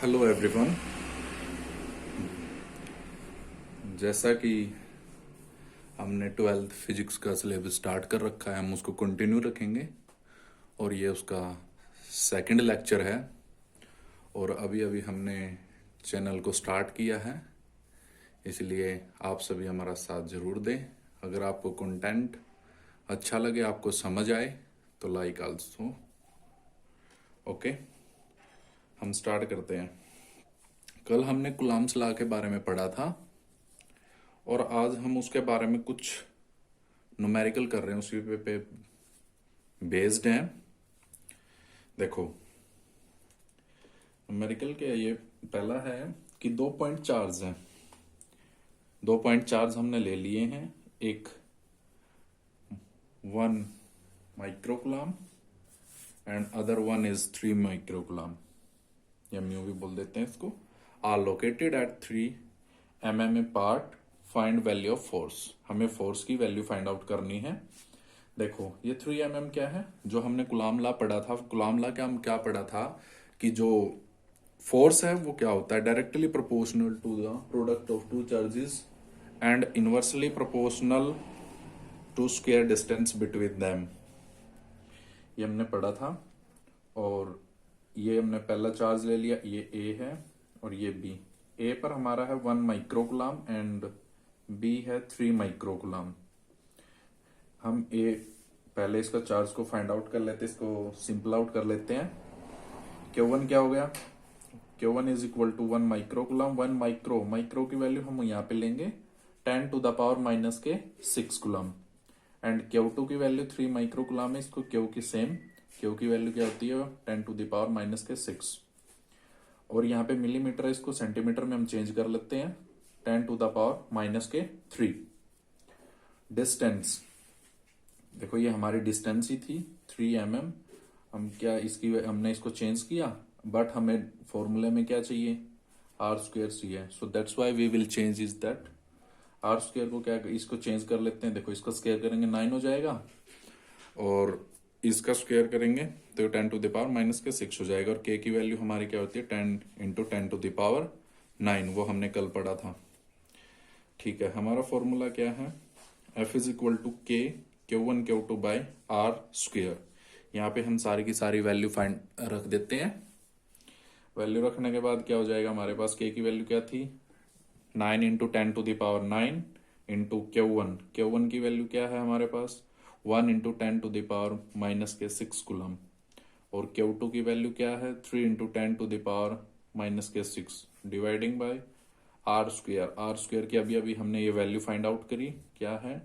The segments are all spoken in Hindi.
Hello everyone. जैसा कि हमने ट्वेल्थ फिजिक्स का सिलेबस स्टार्ट कर रखा है, हम उसको कंटिन्यू रखेंगे और ये उसका सेकंड लेक्चर है। और अभी अभी हमने चैनल को स्टार्ट किया है, इसलिए आप सभी हमारा साथ ज़रूर दें। अगर आपको कंटेंट अच्छा लगे, आपको समझ आए तो लाइक आल्सो। ओके, हम स्टार्ट करते हैं। कल हमने कूलम्ब्स लॉ के बारे में पढ़ा था और आज हम उसके बारे में कुछ न्यूमेरिकल कर रहे हैं, उसी पे बेस्ड हैं। देखो, न्यूमेरिकल के ये पहला है कि 2 पॉइंट चार्ज हैं। 2 पॉइंट चार्ज हमने ले लिए हैं। एक 1 microcoulomb and other one is 3 microcoulomb, या म्यू भी बोल देते हैं इसको। Are located at 3 mm apart. Find value of force. हमें फोर्स की वैल्यू फाइंड आउट करनी है। देखो, ये 3 mm क्या है, जो हमने कूलम्ब लॉ पढ़ा था। कूलम्ब लॉ क्या हम क्या पढ़ा था कि जो फोर्स है वो क्या होता है, directly proportional to the product of two charges and inversely proportional to square distance between them. ये हमने पढ़ा था। और ये हमने पहला चार्ज ले लिया, ये ए है और ये बी। ए पर हमारा है 1 माइक्रोकुलम एंड बी है 3 माइक्रोकुलम। हम ए पहले इसका चार्ज को फाइंड आउट कर लेते हैं, इसको सिंपल आउट कर लेते हैं। Q1 क्या हो गया, Q1 is equal to 1 microcoulomb. 1 micro की वैल्यू हम यहाँ पे लेंगे 10 टू द पावर माइनस के 6 कुलम। एंड Q2 की वैल्यू 3 माइक्रोकुलम है, इसको Q की सेम। Q की वैल्यू क्या होती है 10 टू द पावर माइनस के 6। और यहाँ पे मिलीमीटर है, इसको सेंटीमीटर में हम चेंज कर लेते हैं 10 टू द पावर माइनस के 3। डिस्टेंस, देखो ये हमारी डिस्टेंस ही थी 3 mm। हम क्या इसकी हमने इसको चेंज किया, बट हमें फॉर्मूले में क्या चाहिए, आर स्क्वायर चाहिए। So that's why we will change is that R square को क्या, इसको चेंज कर लेते हैं। देखो, इसका स्क्वायर करेंगे 9 हो जाएगा और इसका स्क्वायर करेंगे तो 10 टू द पावर माइनस के 6 हो जाएगा। और के की वैल्यू हमारी क्या होती है 10 इंटू 10 टू द पावर 9, वो हमने कल पढ़ा था। ठीक है, हमारा फॉर्मूला क्या है, एफ इज इक्वल टू के Q1 Q2 bye R square. यहाँ पे हम सारी की सारी वैल्यू फाइंड रख देते हैं। वैल्यू रखने के बाद क्या हो जाएगा, हमारे पास के की वैल्यू क्या थी 9 into 10 to the power 9 into Q1 की वैल्यू क्या है हमारे पास 1 into 10 to the power minus के 6 कुलम। और Q2 की वैल्यू क्या है 3 into 10 to the power minus के 6 dividing by R square. R square की अभी अभी हमने ये वैल्यू फाइंड आउट करी, क्या है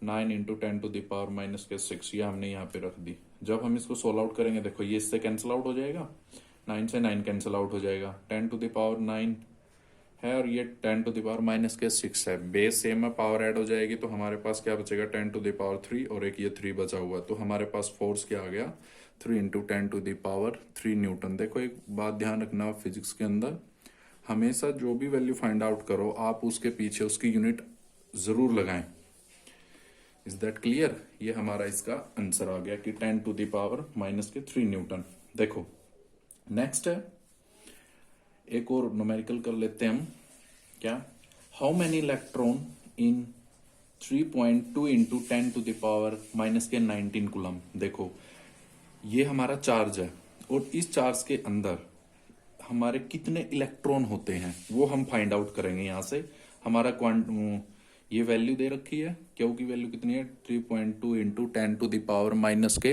9 into 10 to the power minus के 6। ये हमने यहाँ पे रख दी। जब हम इसको सोल्व आउट करेंगे, देखो ये इससे कैंसिल आउट हो जाएगा, 9 से 9 कैंसिल आउट हो जाएगा, 10 टू द पावर 9 है और ये 10 टू द पावर माइनस के 6 है। बेस सेम है, पावर ऐड हो जाएगी तो हमारे पास क्या बचेगा 10 टू द पावर 3 और एक ये 3 बचा हुआ। तो हमारे पास फोर्स क्या आ गया 3 into 10 to the power 3 newton. देखो, एक बात ध्यान रखना, फिजिक्स के अंदर हमेशा जो भी वैल्यू फाइंड आउट करो, आप उसके पीछे उसकी यूनिट जरूर लगाएं। Is that clear. ये हमारा इसका आंसर आ गया कि 10 टू द पावर माइनस के 3 न्यूटन। देखो, नेक्स्ट है, एक और न्यूमेरिकल कर लेते हैं हम। क्या, how many electron in 3.2 into 10 to the power minus के 19 कुलम। देखो, ये हमारा चार्ज है और इस चार्ज के अंदर हमारे कितने इलेक्ट्रॉन होते हैं वो हम फाइंड आउट करेंगे। यहां से हमारा ये वैल्यू दे रखी है, क्यू की वैल्यू कितनी है 3.2 into 10 to the power minus के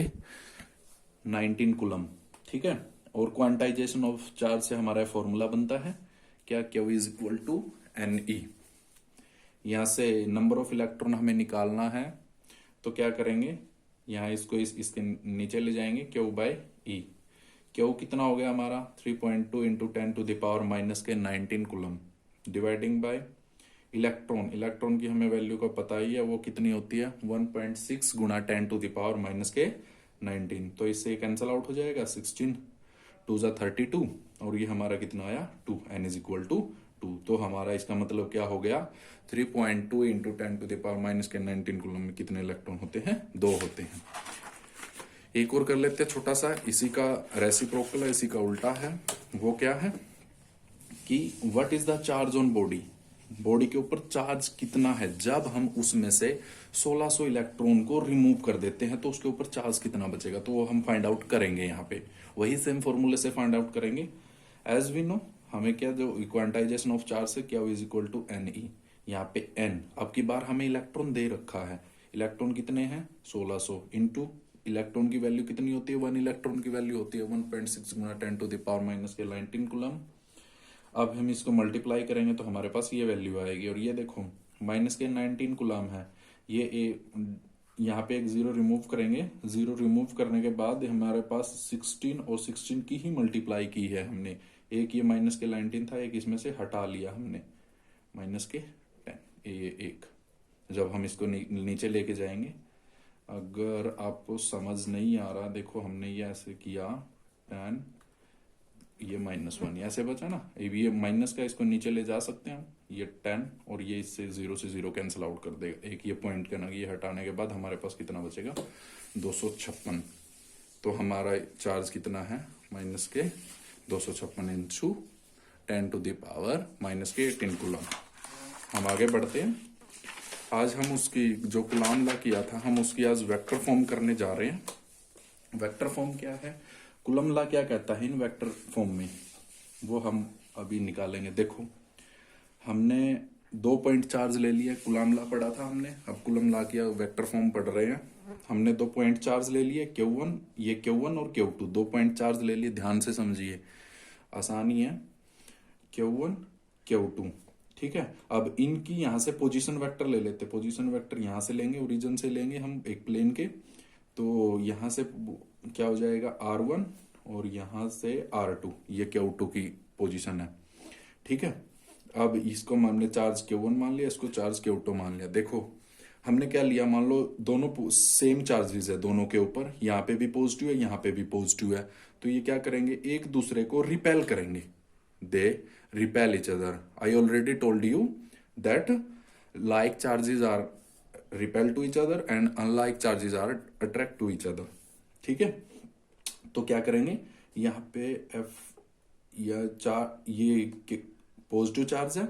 19 कुलम। ठीक है, और क्वांटाइजेशन ऑफ चार्ज से हमारा फॉर्मूला बनता है क्या, Q is equal to N E. यहां से नंबर ऑफ इलेक्ट्रॉन हमें निकालना है, तो क्या करेंगे, यहाँ इसको इसके नीचे ले जाएंगे, क्यू बाय ई। क्यू कितना हो गया हमारा 3.2 into 10 to the power minus के 19 कुलम डिवाइडिंग बाय इलेक्ट्रॉन की हमें वैल्यू का पता ही है, वो कितनी होती है 1.6 गुना 10 टू द पावर माइनस के 19। तो इससे कैंसिल आउट हो जाएगा, 16 2 जा 32 और ये हमारा कितना आया 2, n इज इक्वल टू 2। तो हमारा इसका मतलब क्या हो गया 3.2 into 10 to the power minus के 19 कुलम में कितने इलेक्ट्रॉन होते हैं, 2 होते हैं। एक और कर लेते हैं छोटा सा, इसी का रेसिप्रोकल है, इसी का उल्टा है। वो क्या है, कि what is the charge on body, body के ऊपर चार्ज कितना है। जब हम उसमें से 1600 इलेक्ट्रॉन को रिमूव कर देते हैं तो उसके ऊपर चार्ज कितना बचेगा, तो वो हम फाइंड आउट करेंगे यहाँ पे, वही सेम फॉर्मूले से फाइंड आउट करेंगे। एज वी नो, हमें क्या, जो क्वांटाइजेशन ऑफ चार्ज से क्या is equal to N E, यहाँ पे एन, अब की बार हमें इलेक्ट्रॉन दे रखा है, इलेक्ट्रॉन कितने हैं 1600 इंटू इलेक्ट्रॉन की वैल्यू कितनी होती है, 1 इलेक्ट्रॉन की वैल्यू होती है 1.6 गुना 10⁻⁻⁻⁻⁻⁰ कूलम। अब हम इसको मल्टीप्लाई करेंगे तो हमारे पास ये वैल्यू आएगी, और ये देखो -19 कूलम है, ये यहाँ पे एक जीरो रिमूव करेंगे, जीरो रिमूव करने के बाद हमारे पास 16 और 16 की ही मल्टीप्लाई की है हमने, एक ये -19 था, एक इसमें से हटा लिया हमने -10, ये एक। जब हम इसको नीचे लेके जाएंगे, अगर आपको समझ नहीं आ रहा, देखो हमने ये ऐसे किया 10, ये -1 ऐसे बचा ना, ये माइनस का इसको नीचे ले जा सकते हैं हम, ये 10 और ये इससे 0 से 0 कैंसिल आउट कर देगा, एक ये पॉइंट का ना, ये हटाने के बाद हमारे पास कितना बचेगा 256। तो हमारा चार्ज कितना है -256 इंटू 10⁻⁻18 कूलम। हम आगे बढ़ते हैं। आज हम उसकी जो कूलम लॉ किया था, हम उसकी आज वेक्टर फॉर्म करने जा रहे हैं। वेक्टर फॉर्म क्या है, कूलम लॉ क्या कहता है इन वेक्टर फॉर्म में, वो हम अभी निकालेंगे। देखो हमने 2 पॉइंट चार्ज ले लिया, कूलम लॉ पढ़ा था हमने, अब कूलम लॉ किया, वेक्टर फॉर्म पढ़ रहे हैं। हमने 2 पॉइंट चार्ज ले लिए, Q1, ये Q1 और Q2, 2 पॉइंट चार्ज ले लिए, ध्यान से समझिए, आसानी है, Q1 Q2, ठीक है। अब इनकी यहां से पोजीशन वेक्टर ले लेते, पोजीशन वेक्टर यहां से लेंगे, ओरिजिन से लेंगे हम एक प्लेन के, तो यहां से क्या हो जाएगा R1 और यहां से R2, ये Q2 की पोजीशन है, ठीक है। अब इसको हमने चार्ज Q1 मान लिया, इसको चार्ज Q2 मान लिया। देखो हमने क्या लिया, मान लो दोनों सेम चार्जेस है, दोनों के ऊपर, यहाँ पे भी पॉजिटिव है, यहाँ पे भी पॉजिटिव है, तो ये क्या करेंगे, एक दूसरे को रिपेल करेंगे, they repel each other. I already told you that like charges are repel to each other and unlike charges are attract to each other, ठीक है। तो क्या करेंगे, यहाँ पे एफ ये पॉजिटिव चार्ज है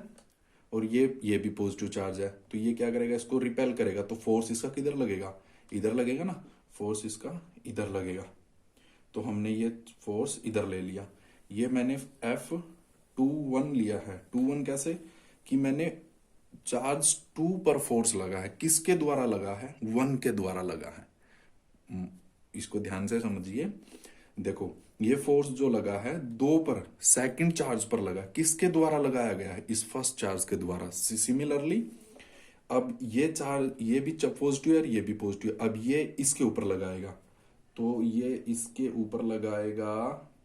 और ये भी पॉजिटिव चार्ज है, तो ये क्या करेगा, इसको रिपेल करेगा, तो फोर्स इसका किधर लगेगा, इधर लगेगा ना, फोर्स इसका इधर लगेगा। तो हमने ये फोर्स इधर ले लिया, ये मैंने F21 लिया है। 21 कैसे, कि मैंने चार्ज 2 पर फोर्स लगा है, किसके द्वारा लगा है, 1 के द्वारा लगा है। इसको ध्यान से समझिए, देखो ये फोर्स जो लगा है 2 पर, सेकंड चार्ज पर लगा, किसके द्वारा लगाया गया है, इस फर्स्ट चार्ज के द्वारा। सिमिलरली अब ये चार्ज, ये भी पॉजिटिव है, ये भी पॉजिटिव है, अब ये इसके ऊपर लगाएगा, तो ये इसके ऊपर लगाएगा,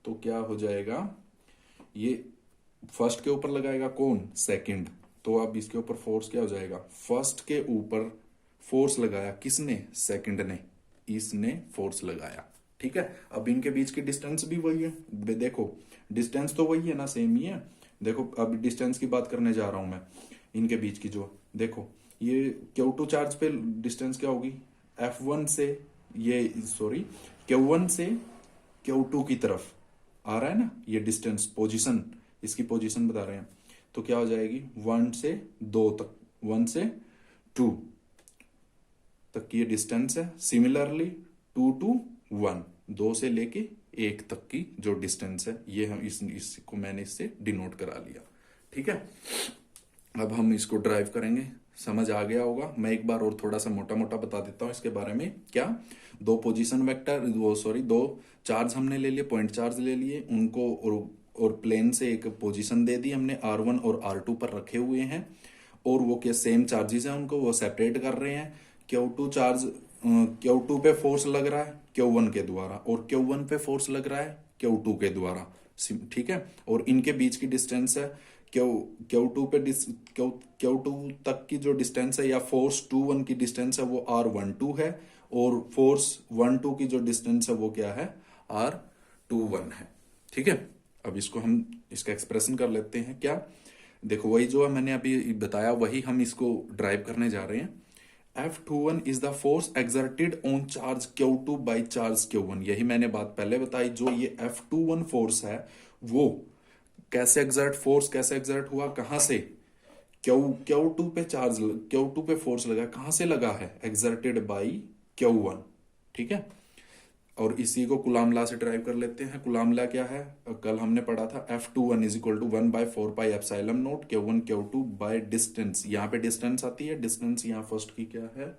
तो क्या हो जाएगा, ये फर्स्ट के ऊपर लगाएगा कौन, सेकंड, तो अब इसके ऊपर फोर्स क्या हो जाएगा, फर्स्ट के ऊपर फोर्स लगाया किसने, सेकंड ने, इसने फोर्स लगाया, ठीक है। अब इनके बीच की डिस्टेंस भी वही है, देखो डिस्टेंस तो वही है ना, सेम ही है। देखो अब डिस्टेंस की बात करने जा रहा हूं मैं, इनके बीच की जो, देखो ये Q2 चार्ज पे डिस्टेंस क्या होगी, F1 से ये सॉरी Q1 से Q2 की तरफ आ रहा है ना, ये डिस्टेंस, पोजीशन, इसकी पोजीशन बता रहे हैं, तो क्या हो जाएगी 1 से 2 तक, 1 से 2 तक की ये डिस्टेंस है। सिमिलरली 2 to 1, 2 से लेके 1 तक की जो डिस्टेंस है, ये हम इसको मैंने इससे डिनोट करा लिया, ठीक है। अब हम इसको ड्राइव करेंगे, समझ आ गया होगा। मैं एक बार और थोड़ा सा मोटा मोटा बता देता हूं इसके बारे में। क्या, 2 पोजीशन वेक्टर, 2 चार्ज हमने ले लिए, पॉइंट चार्ज ले लिए, उनको और प्लेन से एक पोजीशन दे दी हमने, R1 और R2 पर रखे हुए हैं, और वो क्या सेम चार्जेस हैं, उनको वो सेपरेट कर रहे हैं। Q2 चार्ज Q2 पे फोर्स लग रहा है Q1 के द्वारा, और Q1 पे फोर्स लग रहा है Q2 के द्वारा, ठीक है। और इनके बीच की डिस्टेंस है Q2 पे Q2 तक की जो डिस्टेंस है, या फोर्स 2-1 की डिस्टेंस है, वो R12 है, और फोर्स 1-2 की जो डिस्टेंस है वो क्या है, R21 है, ठीक है। अब इसको हम इसका एक्सप्रेशन कर लेते हैं। क्या, देखो वही जो मैंने अभी बताया वही हम इसको ड्राइव करने जा रहे हैं। F21 is the force exerted on charge Q2 by charge Q1, यही मैंने बात पहले बताई। जो ये F21 फोर्स है वो कैसे एग्जर्ट फोर्स कैसे एग्जर्ट हुआ, कहां से, Q2 पे चार्ज, Q2 पे फोर्स लगा, कहां से लगा है, एग्जर्टेड बाई Q1, ठीक है। और इसी को कुलाम लॉ से ड्राइव कर लेते हैं। कुलाम लॉ क्या है, कल हमने पढ़ा था, F21 is equal to 1/4πε0 Q1 Q2 by distance. यहाँ पे डिस्टेंस आती है, डिस्टेंस यहाँ फर्स्ट की क्या है,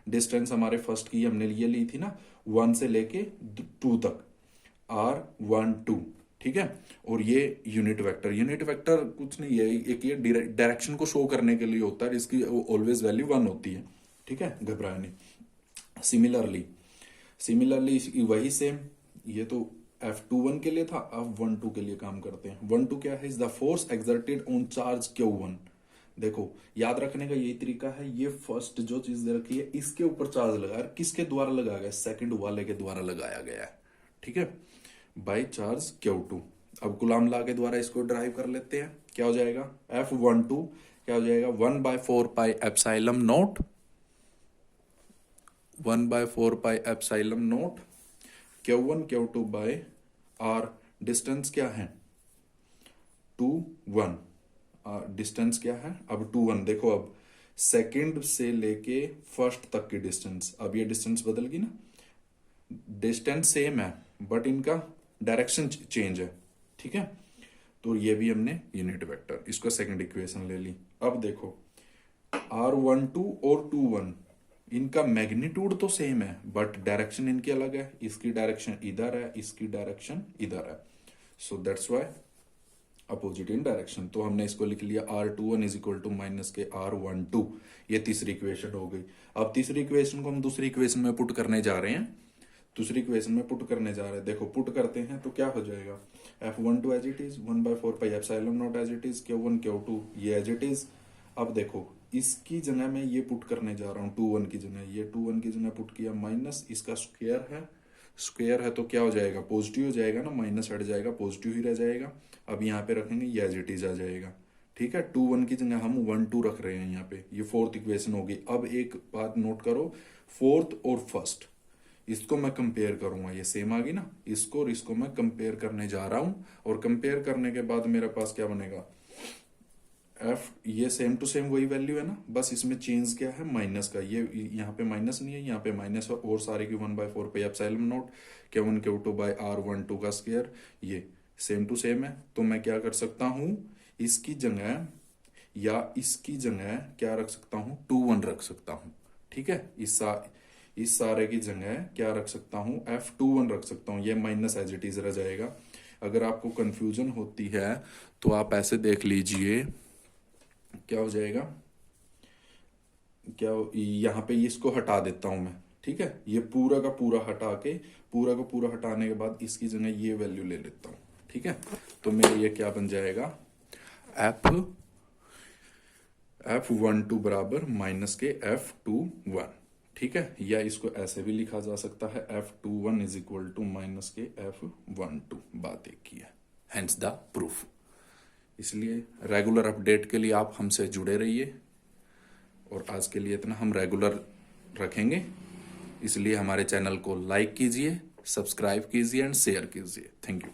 डिस्टेंस हमारे फर्स्ट की हमने ये ली थी ना 1 से लेके 2 तक, R12, ठीक है। और ये यूनिट वेक्टर कुछ नहीं है, एक ये डायरेक्शन को शो करने के लिए होता है, इसकी ऑलवेज वैल्यू 1 होती है, ठीक है, घबराए नहीं। सिमिलरली वही सेम, ये तो F21 के लिए था, अब 12 के लिए काम करते हैं। 12 क्या है, is the force exerted on charge Q1। देखो याद रखने का यही तरीका है, ये फर्स्ट जो चीज दे रखी है इसके ऊपर चार्ज लगा है, किसके द्वारा लगाया गया, सेकंड वाले के द्वारा लगाया गया है, ठीक है, बाई चार्ज Q2। अब कुलाम लॉ के द्वारा इसको ड्राइव कर लेते हैं, क्या हो जाएगा, F12 क्या हो जाएगा, 1/4πε0 1/4πε0 Q1 Q2 bye R। Distance क्या है 2 1, डिस्टेंस क्या है अब 2 1। देखो अब सेकंड से लेके फर्स्ट तक की डिस्टेंस, अब ये डिस्टेंस बदल गई ना, डिस्टेंस सेम है बट इनका डायरेक्शन चेंज है, ठीक है। तो ये भी हमने यूनिट वेक्टर, इसको सेकंड इक्वेशन ले ली। अब देखो R12 और 21 इनका मैग्नीट्यूड तो सेम है बट डायरेक्शन इनकी अलग है, इसकी डायरेक्शन इधर है, इसकी डायरेक्शन इधर है, सो that's why opposite in direction. तो हमने इसको लिख लिया R21 is equal to minus के R12, ये तीसरी इक्वेशन हो गई। अब तीसरी इक्वेशन को हम दूसरी इक्वेशन में पुट करने जा रहे हैं, दूसरी इक्वेशन में पुट करने जा रहे हैं। देखो पुट करते हैं तो क्या हो जाएगा, F12 as it is 1/4πε0 as it is Q1 Q2 ये एज इट इज। अब देखो इसकी जगह मैं ये पुट करने जा रहा हूँ 21 की जगह, ये 21 की जगह पुट किया, माइनस इसका स्क्वायर है तो क्या हो जाएगा, पॉजिटिव हो जाएगा ना, माइनस हट जाएगा पॉजिटिव ही रह जाएगा। अब यहाँ पे रखेंगे ये एज इट इज आ जाएगा, ठीक है। 21 की जगह हम 12 रख रहे हैं यहाँ पे, ये फोर्थ इक्वेशन होगी। अब एक बात नोट करो, फोर्थ और फर्स्ट इसको मैं कंपेयर करूंगा, ये सेम आ गई ना, इसको और इसको मैं कंपेयर करने जा रहा हूं, और कंपेयर करने के बाद मेरे पास क्या बनेगा, F ये सेम टू सेम वही वैल्यू है ना, बस इसमें चेंज क्या है, माइनस का, ये यहाँ पे माइनस नहीं है, यहाँ पे माइनस है, और सारे की 1/4πε0 Q1 Q2 बाय R12 का स्क्वायर, ये सेम टू सेम है। तो मैं क्या कर सकता हूँ, इसकी जगह या इसकी जगह क्या रख सकता हूँ, 21 रख सकता हूँ, ठीक है। इस सारे की जगह क्या रख सकता हूँ, F21 रख सकता हूँ, ये माइनस एज इट इज रह जाएगा। अगर आपको कंफ्यूजन होती है तो आप ऐसे देख लीजिए, क्या हो जाएगा, क्या यहाँ पे इसको हटा देता हूं मैं, ठीक है, ये पूरा का पूरा हटा के, पूरा का पूरा हटाने के बाद इसकी जगह ये वैल्यू ले लेता हूं, ठीक है। तो मेरे ये क्या बन जाएगा, F12 बराबर माइनस के F21, ठीक है। या इसको ऐसे भी लिखा जा सकता है, F21 is equal to minus के F12, बात एक ही है, हेंस द प्रूफ। इसलिए रेगुलर अपडेट के लिए आप हमसे जुड़े रहिए, और आज के लिए इतना हम रेगुलर रखेंगे, इसलिए हमारे चैनल को लाइक कीजिए, सब्सक्राइब कीजिए एंड शेयर कीजिए। Thank you.